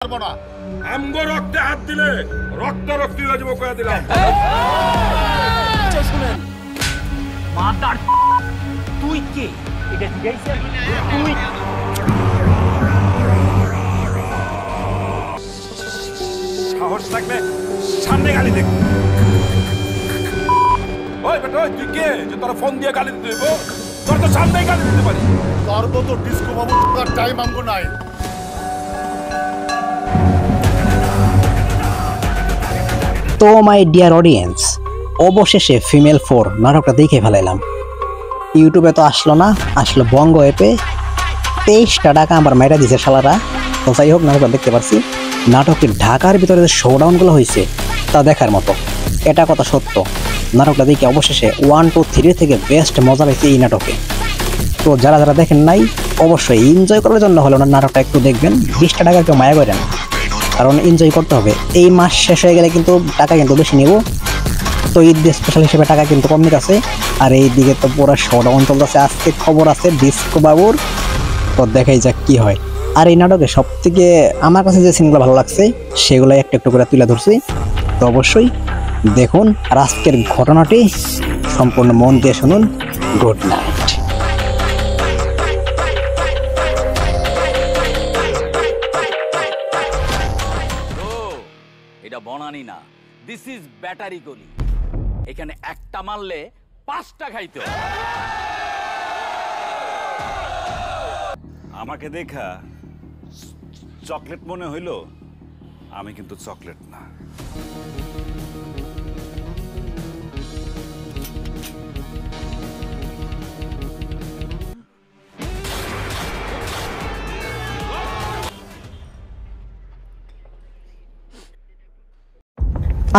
আমগো রক্তে হাত দিলে রক্ত রক্তি হয়ে যাবো কয়ে দিলাম। শুনেন মাদার তুই কে? এটা জিজ্ঞাসা তুই সাহস থাকলে সামনে গালি দেখ। ওই বেটা তুই কে যে তোর ফোন দিয়ে গালি দিতে হইব? তোর তো সামনেই গালি দিতে পারি। তোর তো ডিস্কো বাবু টাইম আমগো নাই। তো মাই ডিয়ার অডিয়েন্স, অবশেষে ফিমেল 4 নাটকটা দেখে ফেলাইলাম। ইউটিউবে তো আসলো না, আসলো বঙ্গ অ্যাপে। 23টা টাকা আমার মাইরা দিছে শালারা। তো যাই হোক, নাটকটা দেখতে পারছি। নাটকের ঢাকার ভিতরে যে শোডাউনগুলো হয়েছে তা দেখার মতো। এটা কথা সত্য, নাটকটা দেখে অবশেষে 1, 2, 3 থেকে বেস্ট মজা পেয়েছে এই নাটকে। তো যারা যারা দেখেন নাই, অবশ্যই এনজয় করার জন্য হলো না নাটকটা একটু দেখবেন। 20টা টাকা একটু মায়া করেন, কারণ এনজয় করতে হবে। এই মাস শেষ হয়ে গেলে কিন্তু টাকা কিন্তু বেশি নেব। তো ঈদ স্পেশাল হিসেবে টাকা কিন্তু কম নিতেছে। আর এই দিকে তো পুরো শোডাউন চলতেছে। আজকে খবর আছে ডিস্কো বাবুর, তো দেখাই যাক কি হয়। আর এই নাটকে সব থেকে আমার কাছে যে সিনগুলো ভালো লাগছে সেগুলো একটু একটু করে তুলে ধরছি। তো অবশ্যই দেখুন আর আজকের ঘটনাটি সম্পূর্ণ মন দিয়ে শুনুন। Good night. এটা বনানি না, দিস ইজ ব্যাটারি গলি। এখানে একটা মারলে 5টা খাইতে। আমাকে দেখা চকলেট মনে হইল, আমি কিন্তু চকলেট না।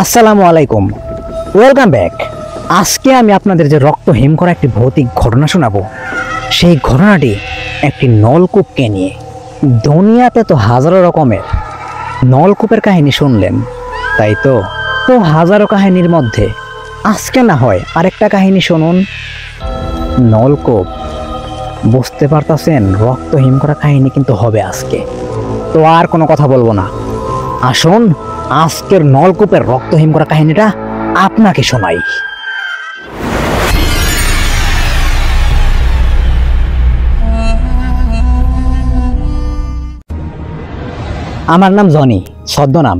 আসসালামু আলাইকুম, ওয়েলকাম ব্যাক। আজকে আমি আপনাদের যে রক্ত হিম করা একটি ভৌতিক ঘটনা শোনাবো, সেই ঘটনাটি একটি নলকূপকে নিয়ে। দুনিয়াতে তো হাজারো রকমের নলকূপের কাহিনী শুনলেন, তাই তো তো হাজারো কাহিনীর মধ্যে আজকে না হয় আরেকটা কাহিনী শুনুন। নলকূপ, বুঝতে পারতেছেন রক্ত হিম করা কাহিনী কিন্তু হবে আজকে। তো আর কোনো কথা বলবো না, আসুন আজকের নলকূপের রক্তহীন করা কাহিনীটা আপনাকে শোনাই। আমার নাম জনি, ছদ্মনাম।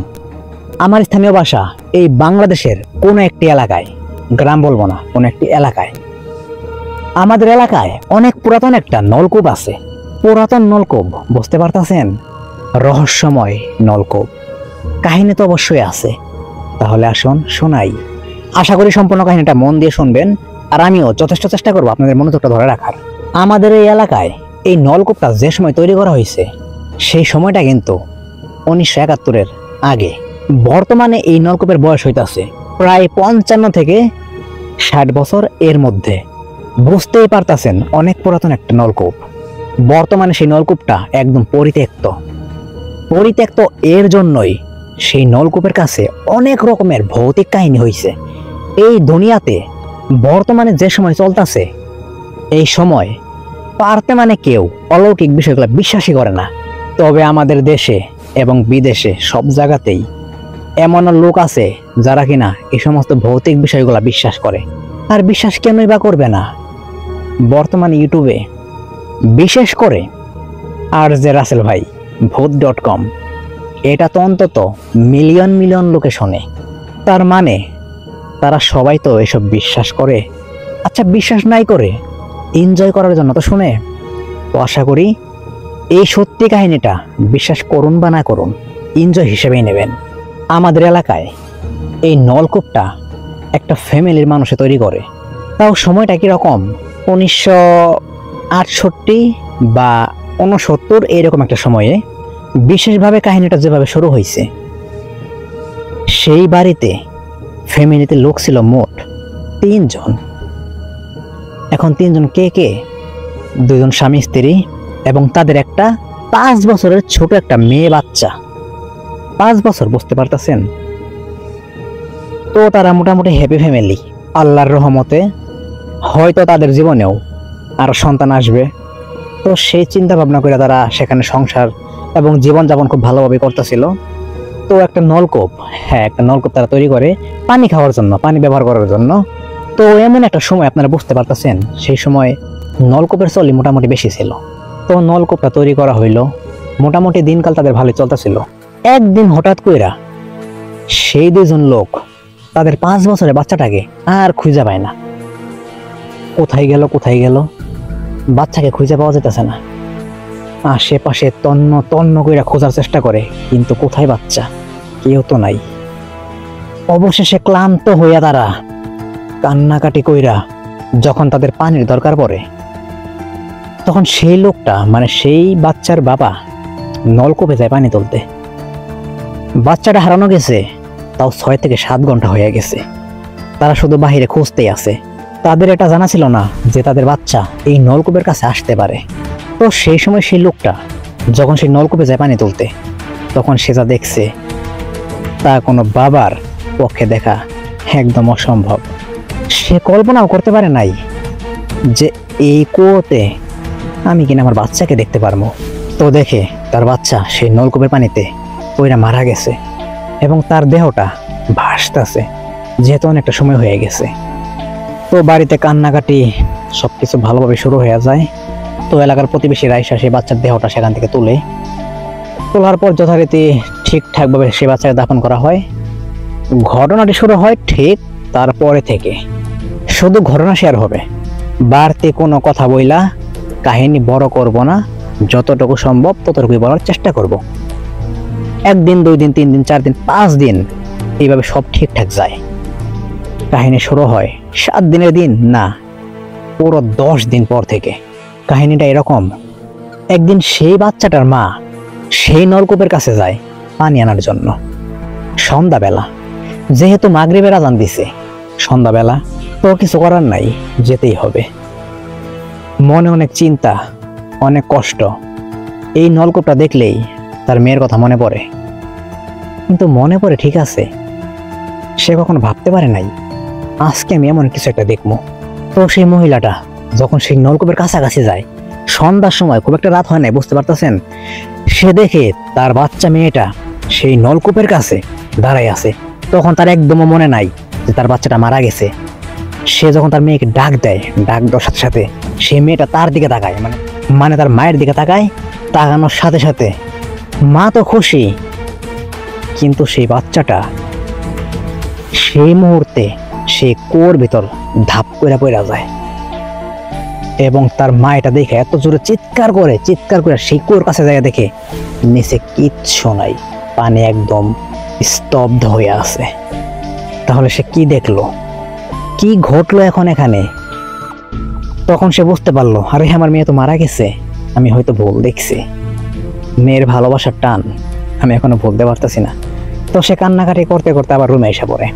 আমার স্থানীয় বাসা এই বাংলাদেশের কোনো একটি এলাকায়, গ্রাম বলবো না, কোনো একটি এলাকায়। আমাদের এলাকায় অনেক পুরাতন একটা নলকূপ আছে। পুরাতন নলকূপ, বুঝতে পারতেছেন, রহস্যময় নলকূপ। কাহিনী তো অবশ্যই আছে, তাহলে আসুন শোনাই। আশা করি সম্পূর্ণ কাহিনীটা মন দিয়ে শুনবেন, আর আমিও যথেষ্ট চেষ্টা করবো আপনাদের মনোযোগটা ধরে রাখার। আমাদের এই এলাকায় এই নলকূপটা যে সময় তৈরি করা হয়েছে সেই সময়টা কিন্তু 1971-এর আগে। বর্তমানে এই নলকূপের বয়স হইতাছে প্রায় 55 থেকে 60 বছর এর মধ্যে। বুঝতেই পারতাছেন অনেক পুরাতন একটা নলকূপ। বর্তমানে সেই নলকূপটা একদম পরিত্যক্ত এর জন্যই সেই নলকূপের কাছে অনেক রকমের ভৌতিক কাহিনী হয়েছে। এই দুনিয়াতে বর্তমানে যে সময় চলতেছে, এই সময় পারতে মানে কেউ অলৌকিক বিষয়গুলো বিশ্বাসই করে না। তবে আমাদের দেশে এবং বিদেশে সব জায়গাতেই এমন লোক আছে যারা কিনা এই সমস্ত ভৌতিক বিষয়গুলো বিশ্বাস করে। আর বিশ্বাস কেনই বা করবে না? বর্তমানে ইউটিউবে বিশেষ করে আর যে রাসেল ভাই ভূত.com, এটা তো অন্তত মিলিয়ন মিলিয়ন লোকে শোনে। তার মানে তারা সবাই তো এসব বিশ্বাস করে। আচ্ছা, বিশ্বাস নাই করে এনজয় করার জন্য তো শুনে। তো আশা করি এই সত্যি কাহিনীটা বিশ্বাস করুন বা না করুন, এনজয় হিসেবেই নেবেন। আমাদের এলাকায় এই নলকূপটা একটা ফ্যামিলির মানুষে তৈরি করে। তাও সময়টা কীরকম, 1968 বা 69 এইরকম একটা সময়ে বিশেষভাবে কাহিনীটা যেভাবে শুরু হয়েছে। সেই বাড়িতে ফ্যামিলিতে লোক ছিল মোট 3 জন। এখন 3 জন কে কে? 2 জন স্বামী স্ত্রী এবং তাদের একটা 5 বছরের ছোট একটা মেয়ে বাচ্চা। 5 বছর, বুঝতে পারতেছেন? তো তারা মোটামুটি হ্যাপি ফ্যামিলি। আল্লাহর রহমতে হয়তো তাদের জীবনেও আর সন্তান আসবে। তো সেই চিন্তা ভাবনা করে তারা সেখানে সংসার এবং জীবনযাপন খুব ভালোভাবে করতেছিল। তো একটা নলকূপ, হ্যাঁ একটা নলকূপ তারা তৈরি করে পানি খাওয়ার জন্য, পানি ব্যবহার করার জন্য। তো এমন একটা সময় আপনারা বুঝতে পারতেছেন, সেই সময় নলকূপের চলই মোটামুটি বেশি ছিল। তো নলকূপটা তৈরি করা হইলো, মোটামুটি দিনকাল তাদের ভালোই চলতেছিল। একদিন হঠাৎ কইরা সেই দুইজন লোক তাদের 5 বছরের বাচ্চাটাকে আর খুঁজে পায় না। কোথায় গেল বাচ্চাকে খুঁজে পাওয়া যেতেছে না। আশেপাশে তন্ন তন্ন কইরা খোঁজার চেষ্টা করে, কিন্তু কোথায় বাচ্চা, কেউ তো নাই। অবশেষে ক্লান্ত হইয়া তারা কান্নাকাটি কইরা যখন তাদের পানির দরকার পড়ে, তখন সেই লোকটা মানে সেই বাচ্চার বাবা নলকূপে যায় পানি তুলতে। বাচ্চাটা হারানো গেছে, তাও 6 থেকে 7 ঘন্টা হয়ে গেছে। তারা শুধু বাহিরে খুঁজতেই আছে। তাদের এটা জানা ছিল না যে তাদের বাচ্চা এই নলকূপের কাছে আসতে পারে। তো সেই সময় সেই লোকটা যখন সেই নলকূপে যায় পানি তুলতে, তখন সে যা দেখছে তা কোনো বাবার পক্ষে দেখা একদম অসম্ভব। সে কল্পনাও করতে পারে নাই যে এই কুয়োতে আমি কিনা আমার বাচ্চাকে দেখতে পারবো। তো দেখে তার বাচ্চা সেই নলকূপের পানিতে পইরা মারা গেছে এবং তার দেহটা ভাসতেছে, যেহেতু অনেকটা সময় হয়ে গেছে। তো বাড়িতে কান্নাকাটি সবকিছু ভালোভাবে শুরু হয়ে যায়। তো এলাকার প্রতিবেশীরা এসে সেই বাচ্চার দেহটা সেখান থেকে তোলার পর যথারীতি ঠিকঠাকভাবে সেই বাচ্চাকে দাফন করা হয়। ঘটনাটি শুরু হয় ঠিক তারপরে থেকে। শুধু ঘটনা শেয়ার হবে, বাড়তি কোনো কথা বইলা কাহিনী বড় করব না, যতটুকু সম্ভব ততটুকুই বলার চেষ্টা করব। 1 দিন 2 দিন 3 দিন 4 দিন 5 দিন এইভাবে সব ঠিকঠাক যায়। কাহিনী শুরু হয় 7 দিনের দিন না, পুরো 10 দিন পর থেকে। কাহিনীটা এরকম, একদিন সেই বাচ্চাটার মা সেই নলকূপের কাছে যায় পানি আনার জন্য সন্ধ্যাবেলা। যেহেতু মাগরিবের আজান দিছে সন্ধ্যাবেলা, তো কিছু করার নাই, যেতেই হবে। মনে অনেক চিন্তা, অনেক কষ্ট। এই নলকূপটা দেখলেই তার মেয়ের কথা মনে পড়ে, কিন্তু মনে পড়ে ঠিক আছে, সে কখনো ভাবতে পারে নাই আজকে আমি এমন কিছু একটা দেখবো। তো সেই মহিলাটা যখন সেই নলকূপের কাছাকাছি যায়, সন্ধ্যার সময়, খুব একটা রাত হয় নাই, বুঝতে পারতেছেন, সে দেখে তার বাচ্চা মেয়েটা সেই নলকূপের কাছে দাঁড়ায় আছে। তখন তার একদমও মনে নাই যে তার বাচ্চাটা মারা গেছে। সে যখন তার মেয়েকে ডাক দেয়, ডাক দেওয়ার সাথে সাথে সেই মেয়েটা তার দিকে তাকায়, মানে তার মায়ের দিকে তাকায়। তাকানোর সাথে সাথে মা তো খুশি, কিন্তু সেই বাচ্চাটা সেই মুহূর্তে সে কুয়োর ভিতর ধাপ করে পড়ে যায় এবং তার মা এটা দেখে এত জোরে চিৎকার করে সেই কুয়োর কাছে যায়, দেখে নিচে কিচ্ছু নাই, পানি একদম স্তব্ধ হয়ে আছে। তাহলে সে কি দেখলো, কি ঘটলো এখন এখানে? তখন সে বুঝতে পারলো, আরে আমার মেয়ে তো মারা গেছে, আমি হয়তো ভুল দেখছি। মেয়ের ভালোবাসার টান আমি এখনো ভুলতে পারতেছি না। তো সে কান্নাকাটি করতে করতে আবার রুমে এসে পড়ে।